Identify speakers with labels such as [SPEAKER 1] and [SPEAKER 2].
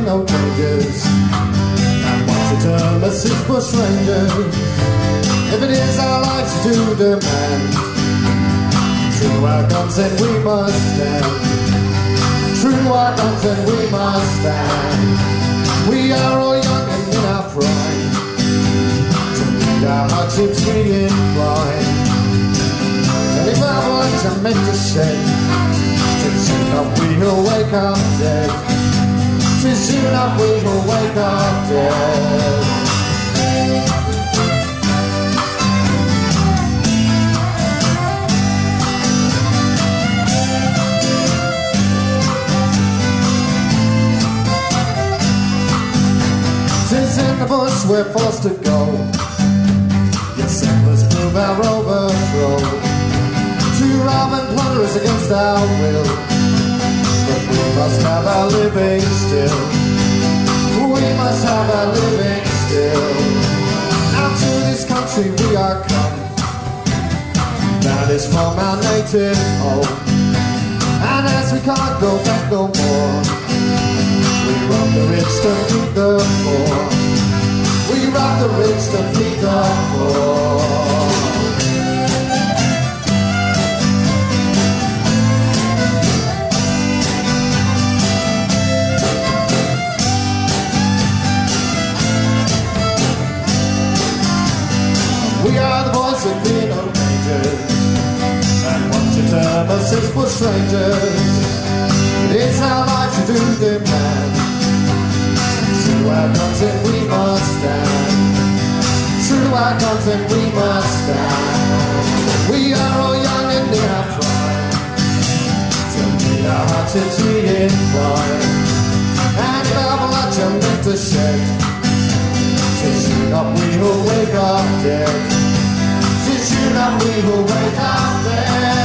[SPEAKER 1] no dangers, and once a term as six stranger. If it is our life to demand, true to our consent we must stand. True to our consent we must stand. We are all young and in our prime, to meet our hardships we incline. And if our lives are meant to shed, tis enough we will wake up dead. Tis enough we will wake up dead. Tis in the bush we're forced to go, yet settlers prove our overthrow. To rob and plunder us against our will, but we must have our living still. We must have our living still. Out to this country we are come, that is from our native home. And as we can't go back no more, we rob the rich to feed the poor. We rob the rich to feed the poor. We are the boys of being no rangers, and once you term us as for strangers. It's our life to do demand. True to our consent we must stand. True to our consent we must stand. We are all young and in our prime, to meet our hardships we incline. And our blood are meant to shed, tis enough we will wake up dead. Tis enough we will wake up dead.